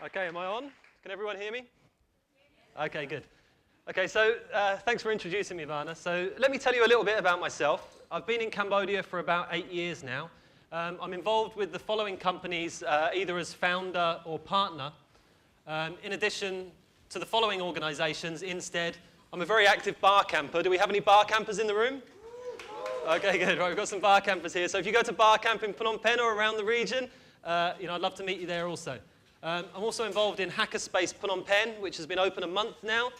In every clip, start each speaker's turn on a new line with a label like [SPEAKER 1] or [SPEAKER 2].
[SPEAKER 1] Okay, am I on? Can everyone hear me? Okay, good. Okay, so thanks for introducing me, Varna. So let me tell you a little bit about myself. I've been in Cambodia for about 8 years now. I'm involved with the following companies, either as founder or partner. In addition to the following organizations, instead, I'm a very active bar camper. Do we have any bar campers in the room? Okay, good. Right, we've got some bar campers here. So if you go to Barcamp in Phnom Penh or around the region, I'd love to meet you there also. I'm also involved in HackerSpace Phnom Penh, which has been open a month now.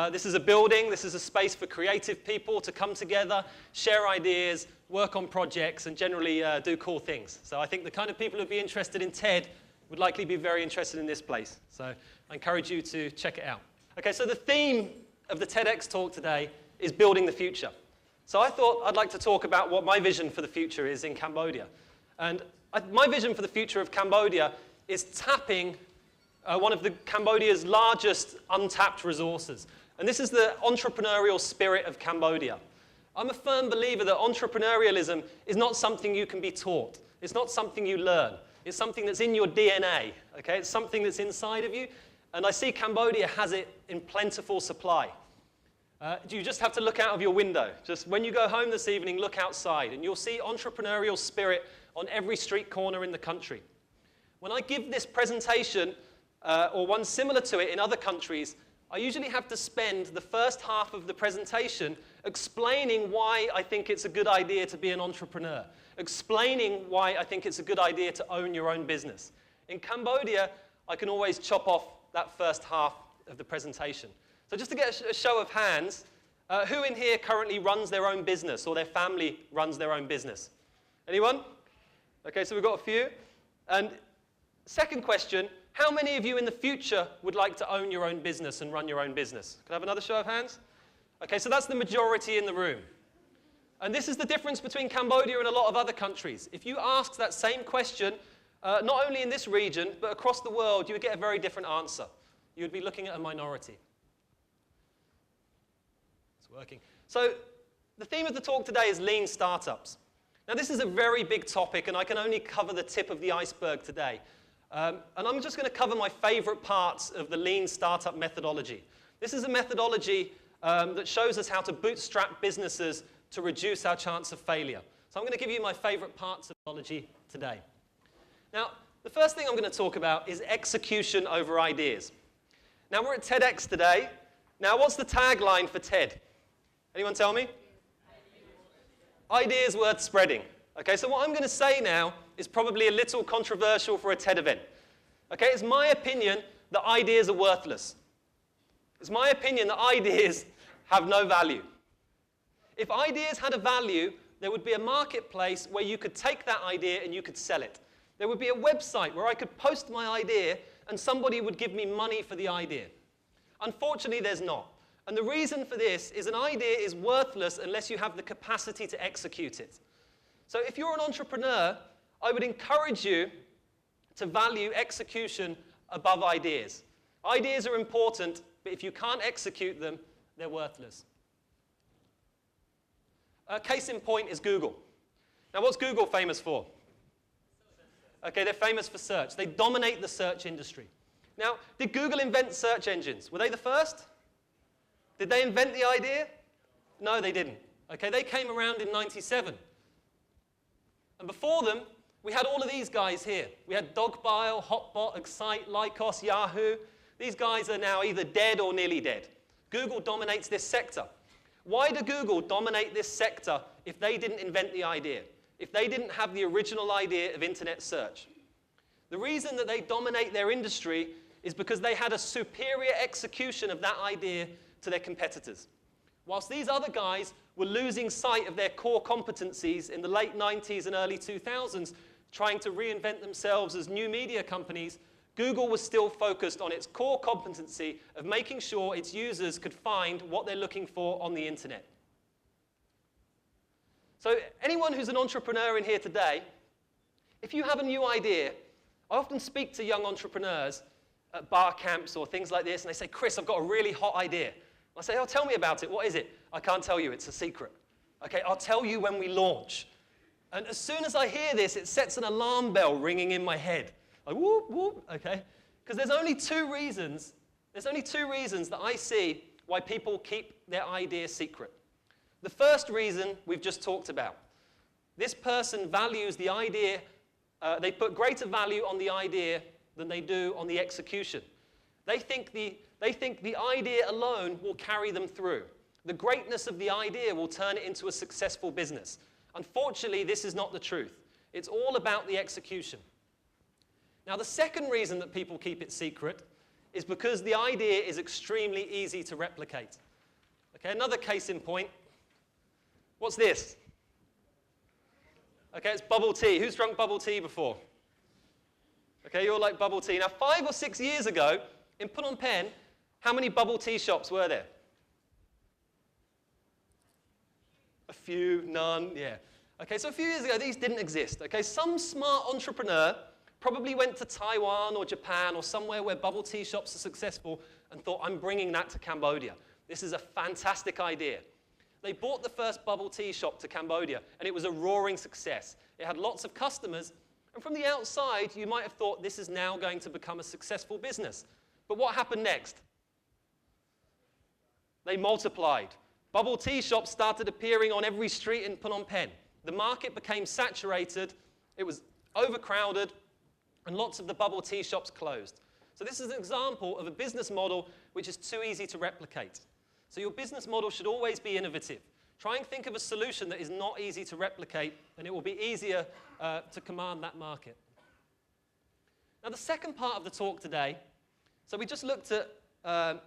[SPEAKER 1] This is a building. This is a space for creative people to come together, share ideas, work on projects, and generally do cool things. So I think the kind of people who'd be interested in TED would likely be very interested in this place. So I encourage you to check it out. Okay, so the theme of the TEDx talk today is building the future. So I thought I'd like to talk about what my vision for the future is in Cambodia. And my vision for the future of Cambodia is tapping one of Cambodia's largest untapped resources. And this is the entrepreneurial spirit of Cambodia. I'm a firm believer that entrepreneurialism is not something you can be taught. It's not something you learn. It's something that's in your DNA. Okay? It's something that's inside of you. And I see Cambodia has it in plentiful supply. You just have to look out of your window. Just when you go home this evening, look outside, and you'll see entrepreneurial spirit on every street corner in the country. When I give this presentation, or one similar to it in other countries, I usually have to spend the first half of the presentation explaining why I think it's a good idea to be an entrepreneur, explaining why I think it's a good idea to own your own business. In Cambodia, I can always chop off that first half of the presentation. So just to get a show of hands, who in here currently runs their own business or their family runs their own business? Anyone? Okay, so we've got a few. And second question, how many of you in the future would like to own your own business and run your own business? Can I have another show of hands? Okay, so that's the majority in the room. And this is the difference between Cambodia and a lot of other countries. If you ask that same question, not only in this region, but across the world, you would get a very different answer. You would be looking at a minority. Working. So the theme of the talk today is lean startups. Now this is a very big topic and I can only cover the tip of the iceberg today. And I'm just going to cover my favorite parts of the lean startup methodology. This is a methodology that shows us how to bootstrap businesses to reduce our chance of failure. So I'm going to give you my favorite parts of methodology today. Now the first thing I'm going to talk about is execution over ideas. Now we're at TEDx today. Now what's the tagline for TED? Anyone tell me? Ideas worth spreading. Okay, so what I'm going to say now is probably a little controversial for a TED event. Okay, it's my opinion that ideas are worthless. It's my opinion that ideas have no value. If ideas had a value, there would be a marketplace where you could take that idea and you could sell it. There would be a website where I could post my idea and somebody would give me money for the idea. Unfortunately, there's not. And the reason for this is an idea is worthless unless you have the capacity to execute it. So if you're an entrepreneur, I would encourage you to value execution above ideas. Ideas are important, but if you can't execute them, they're worthless. A case in point is Google. Now, what's Google famous for? Okay, they're famous for search. They dominate the search industry. Now, did Google invent search engines? Were they the first? Did they invent the idea? No, they didn't. Okay, they came around in '97. And before them, we had all of these guys here. We had Dogbile, Hotbot, Excite, Lycos, Yahoo. These guys are now either dead or nearly dead. Google dominates this sector. Why do Google dominate this sector if they didn't invent the idea? If they didn't have the original idea of internet search? The reason that they dominate their industry is because they had a superior execution of that idea to their competitors. Whilst these other guys were losing sight of their core competencies in the late 90s and early 2000s, trying to reinvent themselves as new media companies, Google was still focused on its core competency of making sure its users could find what they're looking for on the internet. So anyone who's an entrepreneur in here today, if you have a new idea, I often speak to young entrepreneurs at bar camps or things like this, and they say, Chris, I've got a really hot idea. I say, oh, tell me about it. What is it? I can't tell you. It's a secret. Okay, I'll tell you when we launch. And as soon as I hear this, it sets an alarm bell ringing in my head. Like, whoop, whoop, okay? Because there's only two reasons that I see why people keep their idea secret. The first reason we've just talked about. This person values the idea, they put greater value on the idea than they do on the execution. They think the idea alone will carry them through. The greatness of the idea will turn it into a successful business. Unfortunately, this is not the truth. It's all about the execution. Now, the second reason that people keep it secret is because the idea is extremely easy to replicate. Okay, another case in point. What's this? Okay, it's bubble tea. Who's drunk bubble tea before? Okay, you all like bubble tea. Now, 5 or 6 years ago, in Phnom Penh, how many bubble tea shops were there? A few, none, yeah. Okay, so a few years ago, these didn't exist. Okay, some smart entrepreneur probably went to Taiwan or Japan or somewhere where bubble tea shops are successful and thought, I'm bringing that to Cambodia. This is a fantastic idea. They bought the first bubble tea shop to Cambodia, and it was a roaring success. It had lots of customers, and from the outside, you might have thought this is now going to become a successful business. But what happened next? They multiplied. Bubble tea shops started appearing on every street in Phnom Penh. The market became saturated, it was overcrowded, and lots of the bubble tea shops closed. So this is an example of a business model which is too easy to replicate. So your business model should always be innovative. Try and think of a solution that is not easy to replicate, and it will be easier to command that market. Now, the second part of the talk today, so we just looked at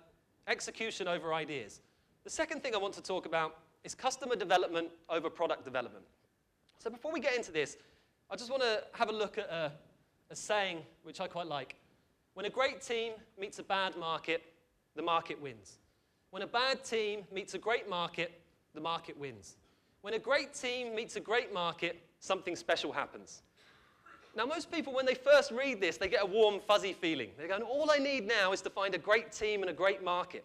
[SPEAKER 1] execution over ideas. The second thing I want to talk about is customer development over product development. So before we get into this, I just want to have a look at a saying which I quite like. When a great team meets a bad market, the market wins. When a bad team meets a great market, the market wins. When a great team meets a great market, something special happens. Now, most people, when they first read this, they get a warm, fuzzy feeling. They're going, all I need now is to find a great team and a great market.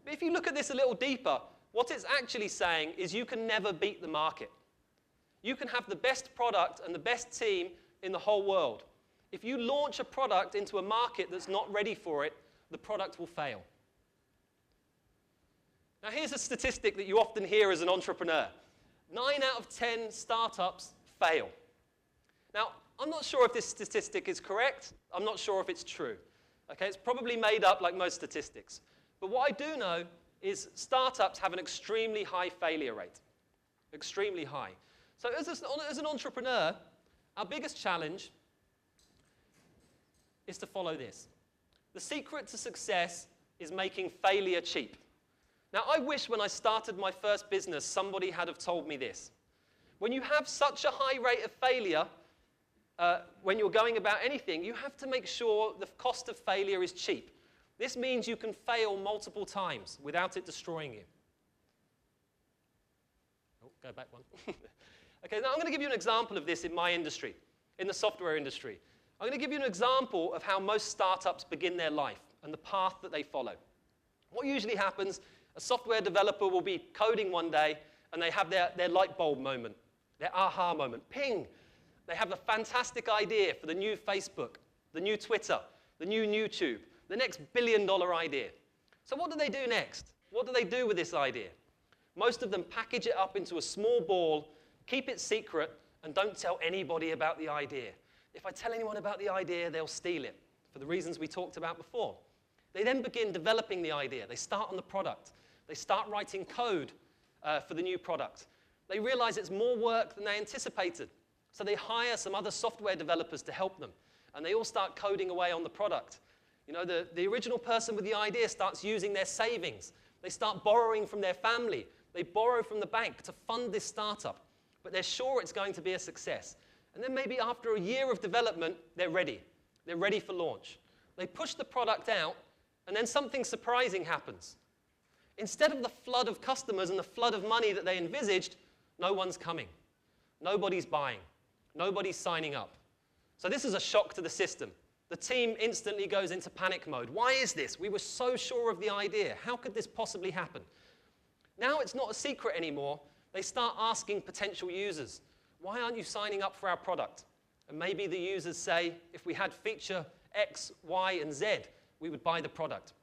[SPEAKER 1] But if you look at this a little deeper, what it's actually saying is you can never beat the market. You can have the best product and the best team in the whole world. If you launch a product into a market that's not ready for it, the product will fail. Now, here's a statistic that you often hear as an entrepreneur. 9 out of 10 startups fail. Now, I'm not sure if this statistic is correct. I'm not sure if it's true. Okay, it's probably made up like most statistics. But what I do know is startups have an extremely high failure rate. Extremely high. So as an entrepreneur, our biggest challenge is to follow this. The secret to success is making failure cheap. Now, I wish when I started my first business, somebody had have told me this. When you have such a high rate of failure, when you're going about anything, you have to make sure the cost of failure is cheap. This means you can fail multiple times without it destroying you. Oh, go back one. Okay, now I'm going to give you an example of this in my industry, in the software industry. I'm going to give you an example of how most startups begin their life and the path that they follow. What usually happens, a software developer will be coding one day and they have their light bulb moment, their aha moment. Ping! They have a fantastic idea for the new Facebook, the new Twitter, the new YouTube, the next billion-dollar idea. So what do they do next? What do they do with this idea? Most of them package it up into a small ball, keep it secret, and don't tell anybody about the idea. If I tell anyone about the idea, they'll steal it, for the reasons we talked about before. They then begin developing the idea. They start on the product. They start writing code for the new product. They realize it's more work than they anticipated. So they hire some other software developers to help them. And they all start coding away on the product. You know, the original person with the idea starts using their savings. They start borrowing from their family. They borrow from the bank to fund this startup. But they're sure it's going to be a success. And then maybe after a year of development, they're ready. They're ready for launch. They push the product out, and then something surprising happens. Instead of the flood of customers and the flood of money that they envisaged, no one's coming. Nobody's buying. Nobody's signing up. So this is a shock to the system. The team instantly goes into panic mode. Why is this? We were so sure of the idea. How could this possibly happen? Now it's not a secret anymore. They start asking potential users, why aren't you signing up for our product? And maybe the users say, if we had feature X, Y, and Z, we would buy the product.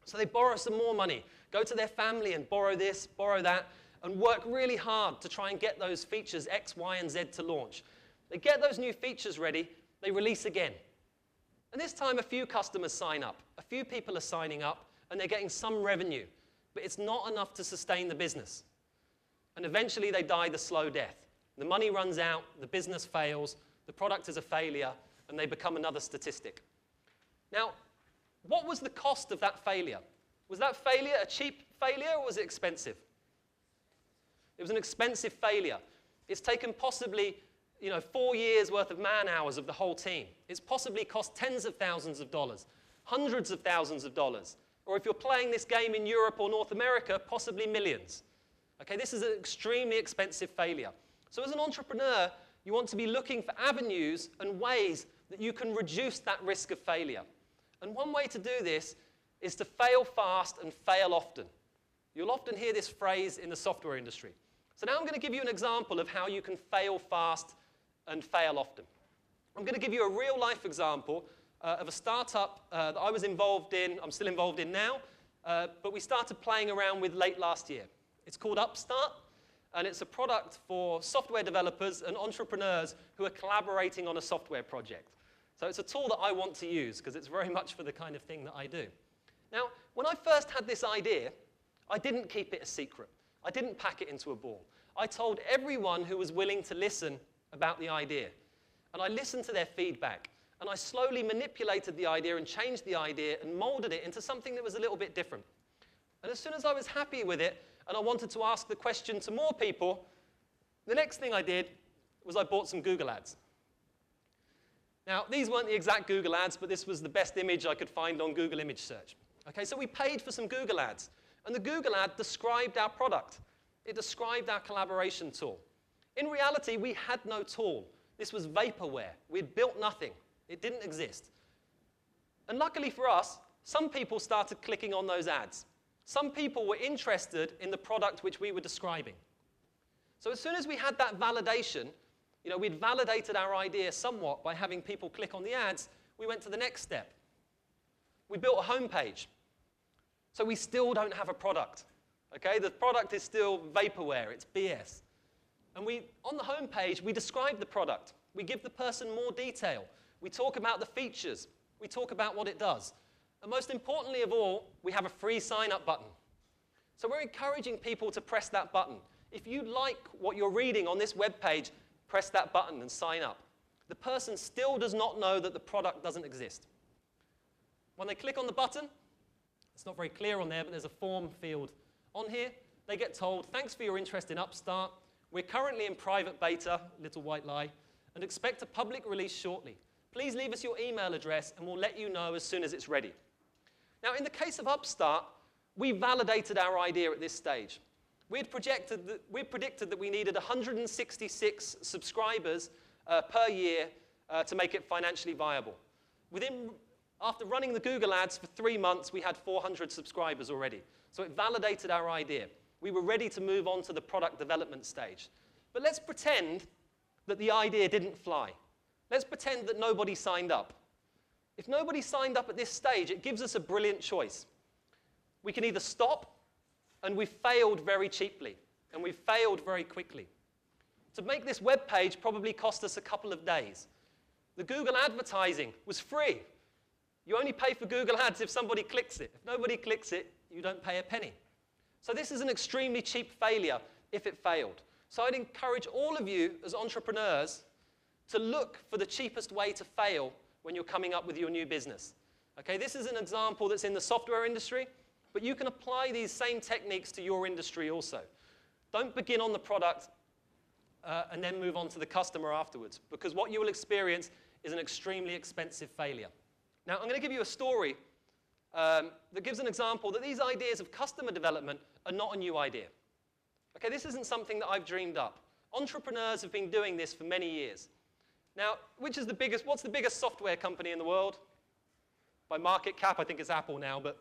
[SPEAKER 1] So they borrow some more money, go to their family and borrow this, borrow that, and work really hard to try and get those features X, Y, and Z to launch. They get those new features ready, they release again. And this time a few customers sign up, a few people are signing up, and they're getting some revenue, but it's not enough to sustain the business. And eventually they die the slow death. The money runs out, the business fails, the product is a failure, and they become another statistic. Now, what was the cost of that failure? Was that failure a cheap failure or was it expensive? It was an expensive failure. It's taken possibly 4 years worth of man hours of the whole team. It's possibly cost tens of thousands of dollars, hundreds of thousands of dollars. Or if you're playing this game in Europe or North America, possibly millions. Okay, this is an extremely expensive failure. So as an entrepreneur, you want to be looking for avenues and ways that you can reduce that risk of failure. And one way to do this is to fail fast and fail often. You'll often hear this phrase in the software industry. So now I'm going to give you an example of how you can fail fast and fail often. I'm going to give you a real-life example of a startup that I was involved in, I'm still involved in now, but we started playing around with late last year. It's called Upstart, and it's a product for software developers and entrepreneurs who are collaborating on a software project. So it's a tool that I want to use because it's very much for the kind of thing that I do. Now, when I first had this idea, I didn't keep it a secret. I didn't pack it into a ball. I told everyone who was willing to listen about the idea. And I listened to their feedback. And I slowly manipulated the idea and changed the idea and molded it into something that was a little bit different. And as soon as I was happy with it and I wanted to ask the question to more people, the next thing I did was I bought some Google ads. Now, these weren't the exact Google ads, but this was the best image I could find on Google image search. Okay, so we paid for some Google ads. And the Google ad described our product. It described our collaboration tool. In reality, we had no tool. This was vaporware. We'd built nothing. It didn't exist. And luckily for us, some people started clicking on those ads. Some people were interested in the product which we were describing. So as soon as we had that validation, we'd validated our idea somewhat by having people click on the ads, we went to the next step. We built a homepage. So we still don't have a product. Okay? The product is still vaporware. It's BS. And on the homepage, we describe the product. We give the person more detail. We talk about the features. We talk about what it does. And most importantly of all, we have a free sign-up button. So we're encouraging people to press that button. If you like what you're reading on this web page, press that button and sign up. The person still does not know that the product doesn't exist. When they click on the button, it's not very clear on there, but there's a form field on here. They get told, thanks for your interest in Upstart. We're currently in private beta, little white lie, and expect a public release shortly. Please leave us your email address, and we'll let you know as soon as it's ready. Now, in the case of Upstart, we validated our idea at this stage. We predicted that we needed 166 subscribers per year to make it financially viable. After running the Google ads for 3 months, we had 400 subscribers already. So it validated our idea. We were ready to move on to the product development stage. But let's pretend that the idea didn't fly. Let's pretend that nobody signed up. If nobody signed up at this stage, it gives us a brilliant choice. We can either stop, and we failed very cheaply, and we failed very quickly. To make this web page probably cost us a couple of days. The Google advertising was free. You only pay for Google ads if somebody clicks it. If nobody clicks it, you don't pay a penny. So this is an extremely cheap failure if it failed. So I'd encourage all of you as entrepreneurs to look for the cheapest way to fail when you're coming up with your new business. Okay, this is an example that's in the software industry, but you can apply these same techniques to your industry also. Don't begin on the product and then move on to the customer afterwards, because what you will experience is an extremely expensive failure. Now, I'm going to give you a story that gives an example that these ideas of customer development are not a new idea. Okay, this isn't something that I've dreamed up. Entrepreneurs have been doing this for many years. Now, what's the biggest software company in the world? By market cap, I think it's Apple now, but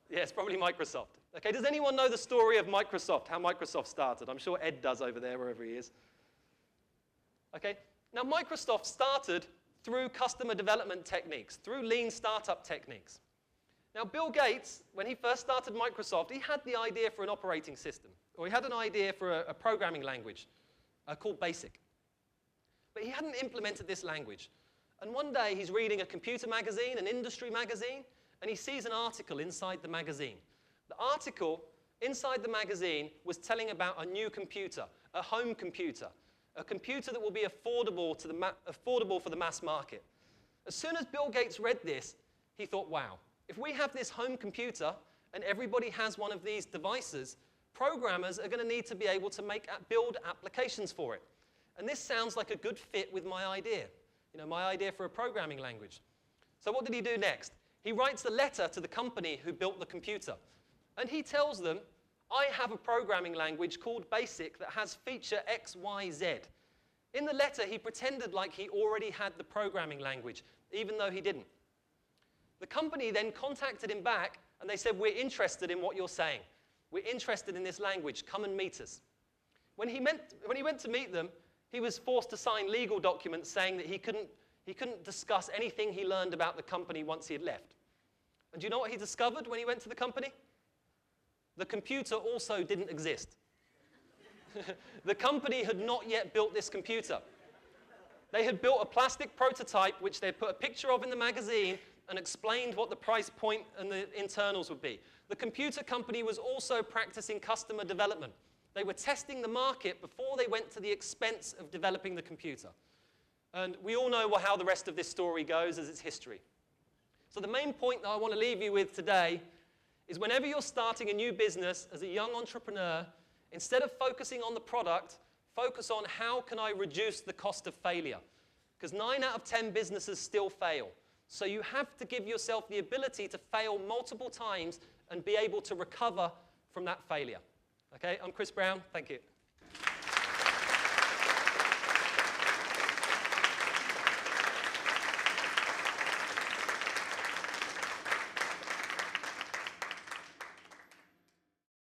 [SPEAKER 1] yeah, it's probably Microsoft. Okay, does anyone know the story of Microsoft, how Microsoft started? I'm sure Ed does over there, wherever he is. Okay, now Microsoft started through customer development techniques, through lean startup techniques. Now, Bill Gates, when he first started Microsoft, he had the idea for an operating system, or he had an idea for a programming language called BASIC. But he hadn't implemented this language. And one day, he's reading a computer magazine, an industry magazine, and he sees an article inside the magazine. The article inside the magazine was telling about a new computer, a home computer, a computer that will be affordable for the mass market. As soon as Bill Gates read this, he thought, wow, if we have this home computer and everybody has one of these devices, programmers are going to need to be able to build applications for it. And this sounds like a good fit with my idea, my idea for a programming language. So what did he do next? He writes a letter to the company who built the computer. And he tells them, I have a programming language called BASIC that has feature X, Y, Z. In the letter, he pretended like he already had the programming language, even though he didn't. The company then contacted him back, and they said, we're interested in what you're saying. We're interested in this language. Come and meet us. When he went to meet them, he was forced to sign legal documents saying that he couldn't discuss anything he learned about the company once he had left. And do you know what he discovered when he went to the company? The computer also didn't exist. The company had not yet built this computer. They had built a plastic prototype which they put a picture of in the magazine and explained what the price point and the internals would be. The computer company was also practicing customer development. They were testing the market before they went to the expense of developing the computer. And we all know how the rest of this story goes as it's history. So the main point that I want to leave you with today is whenever you're starting a new business as a young entrepreneur, instead of focusing on the product, focus on how can I reduce the cost of failure. Because 9 out of 10 businesses still fail. So you have to give yourself the ability to fail multiple times and be able to recover from that failure. Okay, I'm Chris Brown. Thank you.